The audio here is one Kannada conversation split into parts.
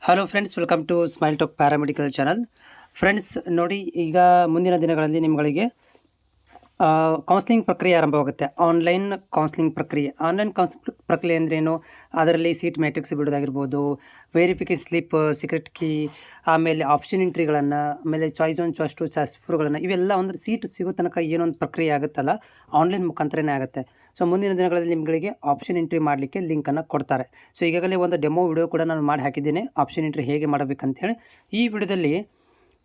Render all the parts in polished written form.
Hello friends, welcome to smile talk paramedical channel. Friends ನೋಡಿ, ಈಗ ಮುಂದಿನ ದಿನಗಳಲ್ಲಿ ನಿಮಗೆ ಕೌನ್ಸ್ಲಿಂಗ್ ಪ್ರಕ್ರಿಯೆ ಆರಂಭವಾಗುತ್ತೆ. ಆನ್ಲೈನ್ ಕೌನ್ಸ್ಲಿಂಗ್ ಪ್ರಕ್ರಿಯೆ ಅಂದ್ರೇನು? ಅದರಲ್ಲಿ ಸೀಟ್ ಮ್ಯಾಟ್ರಿಕ್ಸ್ ಬಿಡೋದಾಗಿರ್ಬೋದು, ವೆರಿಫಿಕೇಷನ್ ಸ್ಲಿಪ್, ಸೀಕ್ರೆಟ್ ಕೀ, ಆಮೇಲೆ ಆಪ್ಷನ್ ಎಂಟ್ರಿಗಳನ್ನು, ಆಮೇಲೆ ಚಾಯ್ಸ್ 1, ಚಾಯ್ಸ್ 2, ಚಾಯ್ಸ್ 4ಗಳನ್ನು, ಇವೆಲ್ಲ ಒಂದು ಸೀಟ್ ಸಿಗೋ ತನಕ ಏನೊಂದು ಪ್ರಕ್ರಿಯೆ ಆಗುತ್ತಲ್ಲ, ಆನ್ಲೈನ್ ಮುಖಾಂತರನೇ ಆಗುತ್ತೆ. ಸೊ ಮುಂದಿನ ದಿನಗಳಲ್ಲಿ ನಿಮಗೆ ಆಪ್ಷನ್ ಎಂಟ್ರಿ ಮಾಡಲಿಕ್ಕೆ ಲಿಂಕನ್ನು ಕೊಡ್ತಾರೆ. ಸೊ ಈಗಾಗಲೇ ಒಂದು ಡೆಮೋ ವಿಡಿಯೋ ಕೂಡ ನಾನು ಮಾಡಿ ಹಾಕಿದ್ದೇನೆ, ಆಪ್ಷನ್ ಎಂಟ್ರಿ ಹೇಗೆ ಮಾಡಬೇಕಂತೇಳಿ. ಈ ವಿಡಿಯೋದಲ್ಲಿ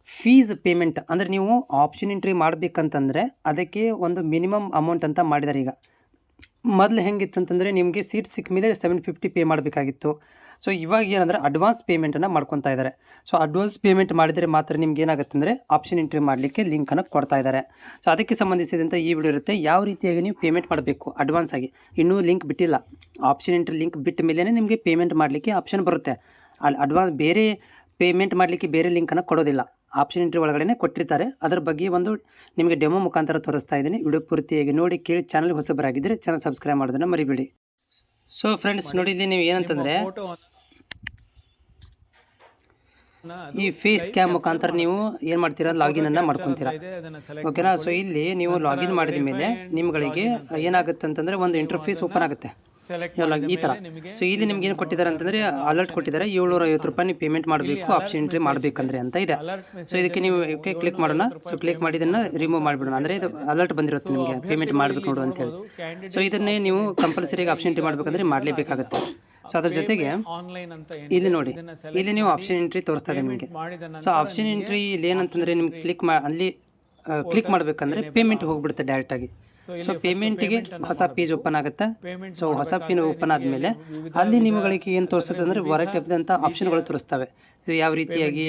ಫೀಸ್ ಪೇಮೆಂಟ್ ಅಂದರೆ ನೀವು ಆಪ್ಷನ್ ಎಂಟ್ರಿ ಮಾಡಬೇಕಂತಂದರೆ ಅದಕ್ಕೆ ಒಂದು ಮಿನಿಮಮ್ ಅಮೌಂಟ್ ಅಂತ ಮಾಡಿದ್ದಾರೆ. ಈಗ ಮೊದಲು ಹೆಂಗಿತ್ತು ಅಂತಂದರೆ ನಿಮಗೆ ಸೀಟ್ ಸಿಕ್ಕ ಮೇಲೆ 750 ಪೇ ಮಾಡಬೇಕಾಗಿತ್ತು. ಸೊ ಇವಾಗ ಏನಂದರೆ ಅಡ್ವಾನ್ಸ್ ಪೇಮೆಂಟನ್ನು ಮಾಡ್ಕೊತಾ ಇದ್ದಾರೆ. ಸೊ ಅಡ್ವಾನ್ಸ್ ಪೇಮೆಂಟ್ ಮಾಡಿದರೆ ಮಾತ್ರ ನಿಮ್ಗೆ ಏನಾಗುತ್ತೆ ಅಂದರೆ ಆಪ್ಷನ್ ಎಂಟ್ರಿ ಮಾಡಲಿಕ್ಕೆ ಲಿಂಕನ್ನು ಕೊಡ್ತಾ ಇದ್ದಾರೆ. ಸೊ ಅದಕ್ಕೆ ಸಂಬಂಧಿಸಿದಂತೆ ಈ ವಿಡಿಯೋ ಇರುತ್ತೆ. ಯಾವ ರೀತಿಯಾಗಿ ನೀವು ಪೇಮೆಂಟ್ ಮಾಡಬೇಕು ಅಡ್ವಾನ್ಸ್ ಆಗಿ. ಇನ್ನೂ ಲಿಂಕ್ ಬಿಟ್ಟಿಲ್ಲ, ಆಪ್ಷನ್ ಎಂಟ್ರಿ ಲಿಂಕ್ ಬಿಟ್ಟ ಮೇಲೆ ನಿಮಗೆ ಪೇಮೆಂಟ್ ಮಾಡಲಿಕ್ಕೆ ಆಪ್ಷನ್ ಬರುತ್ತೆ. ಅಲ್ಲಿ ಅಡ್ವಾನ್ಸ್ ಬೇರೆ ಪೇಮೆಂಟ್ ಮಾಡಲಿಕ್ಕೆ ಬೇರೆ ಲಿಂಕನ್ನು ಕೊಡೋದಿಲ್ಲ, ಆಪ್ಷನ್ ಎಂಟ್ರಿ ಒಳಗಡೆ ಕೊಟ್ಟಿರ್ತಾರೆ. ಅದರ ಬಗ್ಗೆ ಒಂದು ನಿಮಗೆ ಡೆಮೋ ಮುಖಾಂತರ ತೋರಿಸ್ತಾ ಇದ್ದೀನಿ. ವಿಡಿಯೋ ಪೂರ್ತಿಯಾಗಿ ನೋಡಿ ಕೇಳಿ. ಚಾನಲ್ ಹೊಸಬರಾಗಿದ್ದರೆ ಚಾನಲ್ ಸಬ್ಸ್ಕ್ರೈಬ್ ಮಾಡೋದನ್ನು ಮರಿಬೇಡಿ. ಸೊ ಫ್ರೆಂಡ್ಸ್ ನೋಡಿ, ಇಲ್ಲಿ ನೀವು ಏನಂತಂದರೆ ಈ ಫೇಸ್ ಕ್ಯಾಮ್ ಮುಖಾಂತರ ನೀವು ಏನು ಮಾಡ್ತೀರಾ, ಲಾಗಿನನ್ನು ಮಾಡ್ಕೊತೀರಾ. ಓಕೆನಾ? ಸೊ ಇಲ್ಲಿ ನೀವು ಲಾಗಿನ್ ಮಾಡಿದ ಮೇಲೆ ನಿಮ್ಗಳಿಗೆ ಏನಾಗುತ್ತೆ ಅಂತಂದರೆ ಒಂದು ಇಂಟರ್ಫೇಸ್ ಓಪನ್ ಆಗುತ್ತೆ ಈ ಥರ. ಸೊ ಇಲ್ಲಿ ನಿಮ್ಗೆ ಏನು ಕೊಟ್ಟಿದ್ದಾರೆ ಅಂತಂದರೆ ಅಲರ್ಟ್ ಕೊಟ್ಟಿದ್ದಾರೆ, 750 ರೂಪಾಯಿ ನೀವು ಪೇಮೆಂಟ್ ಮಾಡಬೇಕು ಆಪ್ಷನ್ ಎಂಟ್ರಿ ಮಾಡಬೇಕಂದ್ರೆ ಅಂತ ಇದೆ. ಸೊ ಇದಕ್ಕೆ ನೀವು ಕ್ಲಿಕ್ ಮಾಡೋಣ. ಸೊ ಕ್ಲಿಕ್ ಮಾಡಿದ್ದನ್ನು ರಿಮೂವ್ ಮಾಡಿಬಿಡೋಣ. ಅಂದರೆ ಇದು ಅಲರ್ಟ್ ಬಂದಿರುತ್ತೆ ನಿಮಗೆ ಪೇಮೆಂಟ್ ಮಾಡಬೇಕು ನೋಡು ಅಂತೇಳಿ. ಸೊ ಇದನ್ನೇ ನೀವು ಕಂಪಲ್ಸರಿಯಾಗಿ ಆಪ್ಷನ್ ಎಂಟ್ರಿ ಮಾಡಬೇಕಂದ್ರೆ ಮಾಡಲೇಬೇಕಾಗುತ್ತೆ. ಸೊ ಅದ್ರ ಜೊತೆಗೆ ಇಲ್ಲಿ ನೋಡಿ, ಇಲ್ಲಿ ನೀವು ಆಪ್ಷನ್ ಎಂಟ್ರಿ ತೋರಿಸ್ತಾ ಇದೆ ನಿಮಗೆ. ಸೊ ಆಪ್ಷನ್ ಎಂಟ್ರಿ ಇಲ್ಲಿ ಏನಂತಂದರೆ ನಿಮ್ಗೆ ಅಲ್ಲಿ ಕ್ಲಿಕ್ ಮಾಡಬೇಕಂದ್ರೆ ಪೇಮೆಂಟ್ ಹೋಗ್ಬಿಡುತ್ತೆ ಡೈರೆಕ್ಟಾಗಿ. ಸೊ ಪೇಮೆಂಟಿಗೆ ಹೊಸ ಪೇಜ್ ಓಪನ್ ಆಗುತ್ತೆ. ಸೊ ಹೊಸ ಪೇಜ್ ಓಪನ್ ಆದಮೇಲೆ ಅಲ್ಲಿ ನಿಮಗೆ ಏನು ತೋರಿಸುತ್ತೆ ಅಂದರೆ ವೆರೈಟಿ ಆದಂಥ ಆಪ್ಷನ್ಗಳು ತೋರಿಸ್ತವೆ. ಇದು ಯಾವ ರೀತಿಯಾಗಿ,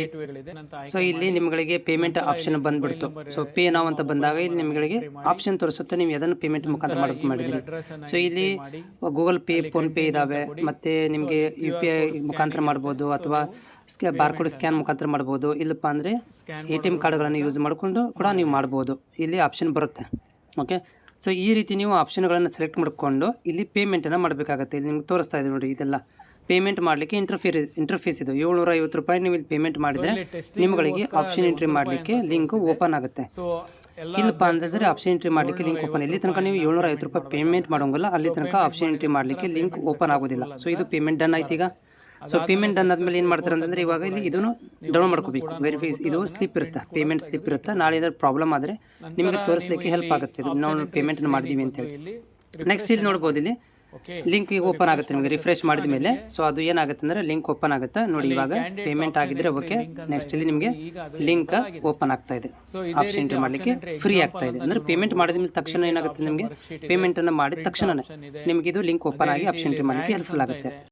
ಸೊ ಇಲ್ಲಿ ನಿಮಗೆ ಪೇಮೆಂಟ್ ಆಪ್ಷನ್ ಬಂದ್ಬಿಡ್ತು. ಸೊ ಪೇ ನಾವು ಅಂತ ಬಂದಾಗ ಇಲ್ಲಿ ನಿಮಗೆ ಆಪ್ಷನ್ ತೋರಿಸುತ್ತೆ, ನೀವು ಅದನ್ನು ಪೇಮೆಂಟ್ ಮುಖಾಂತರ ಮಾಡಿದ್ರಿ. ಸೊ ಇಲ್ಲಿ ಗೂಗಲ್ ಪೇ, ಫೋನ್ಪೇ ಇದ್ದಾವೆ, ಮತ್ತು ನಿಮಗೆ UPI ಮುಖಾಂತರ ಮಾಡ್ಬೋದು, ಅಥವಾ ಬಾರ್ಕೋಡ್ ಸ್ಕ್ಯಾನ್ ಮುಖಾಂತರ ಮಾಡ್ಬೋದು. ಇಲ್ಲಪ್ಪ ಅಂದರೆ ATM ಕಾರ್ಡ್ಗಳನ್ನು ಯೂಸ್ ಮಾಡಿಕೊಂಡು ಕೂಡ ನೀವು ಮಾಡ್ಬೋದು. ಇಲ್ಲಿ ಆಪ್ಷನ್ ಬರುತ್ತೆ. ಓಕೆ, ಸೊ ಈ ರೀತಿ ನೀವು ಆಪ್ಷನ್ಗಳನ್ನು ಸೆಲೆಕ್ಟ್ ಮಾಡಿಕೊಂಡು ಇಲ್ಲಿ ಪೇಮೆಂಟನ್ನು ಮಾಡಬೇಕಾಗತ್ತೆ. ಇಲ್ಲಿ ನಿಮ್ಗೆ ತೋರಿಸ್ತಾ ಇದೆ ನೋಡಿ, ಇದೆಲ್ಲ ಪೇಮೆಂಟ್ ಮಾಡಲಿಕ್ಕೆ ಇಂಟರ್ಫೇಸ್ ಇದು. 750 ರೂಪಾಯಿ ನೀವು ಇಲ್ಲಿ ಪೇಮೆಂಟ್ ಮಾಡಿದರೆ ನಿಮ್ಗಳಿಗೆ ಆಪ್ಷನ್ ಎಂಟ್ರಿ ಮಾಡಲಿಕ್ಕೆ ಲಿಂಕ್ ಓಪನ್ ಆಗುತ್ತೆ. ಇಲ್ಲಪ್ಪ ಅಂತಂದರೆ ಆಪ್ಷನ್ ಎಂಟ್ರಿ ಮಾಡಲಿಕ್ಕೆ ಲಿಂಕ್ ಓಪನ್, ಇಲ್ಲಿ ತನಕ ನೀವು 750 ರೂಪಾಯಿ ಪೇಮೆಂಟ್ ಮಾಡೋಂಗಿಲ್ಲ, ಅಲ್ಲಿ ತನಕ ಆಪ್ಷನ್ ಎಂಟ್ರಿ ಮಾಡಲಿಕ್ಕೆ ಲಿಂಕ್ ಓಪನ್ ಆಗೋದಿಲ್ಲ. ಸೊ ಇದು ಪೇಮೆಂಟ್ ಡನ್ ಆಯ್ತು ಈಗ. ಸೊ ಪೇಮೆಂಟ್ ಡನ್ ಆದಮೇಲೆ ಏನು ಮಾಡ್ತಾರೆ ಅಂತಂದರೆ ಇವಾಗ ಇಲ್ಲಿ ಇದನ್ನು ಡೌನ್ಲೋಡ್ ಮಾಡ್ಕೋಬೇಕು. ಇದು ಸ್ಲಿಪ್ ಇರುತ್ತೆ, ಪೇಮೆಂಟ್ ಸ್ಲಿಪ್ ಇರುತ್ತೆ. ನಾಳೆ ಏನಾದ್ರು ಪ್ರಾಬ್ಲಮ್ ಆದರೆ ನಿಮಗೆ ತೋರಿಸಲಿಕ್ಕೆ ಹೆಲ್ಪ್ ಆಗುತ್ತೆ, ನಾವು ಪೇಮೆಂಟನ್ನು ಮಾಡಿದ್ದೀವಿ ಅಂತೇಳಿ. ನೆಕ್ಸ್ಟ್ ಇಲ್ಲಿ ನೋಡ್ಬೋದು, ಇಲ್ಲಿ ಲಿಂಕ್ ಈಗ ಓಪನ್ ಆಗುತ್ತೆ ನಿಮಗೆ ರಿಫ್ರೆಶ್ ಮಾಡಿದ ಮೇಲೆ. ಸೊ ಅದು ಏನಾಗುತ್ತೆ ಅಂದರೆ ಲಿಂಕ್ ಓಪನ್ ಆಗುತ್ತೆ ನೋಡಿ. ಇವಾಗ ಪೇಮೆಂಟ್ ಆಗಿದ್ರೆ ಓಕೆ. ನೆಕ್ಸ್ಟ್ ಇಲ್ಲಿ ನಿಮಗೆ ಲಿಂಕ್ ಓಪನ್ ಆಗ್ತಾ ಇದೆ, ಆಪ್ಷನ್ ಎಂಟ್ರಿ ಮಾಡಲಿಕ್ಕೆ ಫ್ರೀ ಆಗ್ತಾ ಇದೆ. ಅಂದರೆ ಪೇಮೆಂಟ್ ಮಾಡಿದ ಮೇಲೆ ತಕ್ಷಣ ಏನಾಗುತ್ತೆ, ನಿಮಗೆ ಪೇಮೆಂಟನ್ನು ಮಾಡಿದ ತಕ್ಷಣ ನಿಮಗೆ ಇದು ಲಿಂಕ್ ಓಪನ್ ಆಗಿ ಆಪ್ಷನ್ ಎಂಟ್ರಿ ಮಾಡಲಿಕ್ಕೆ ಹೆಲ್ಪ್ಫುಲ್ ಆಗುತ್ತೆ.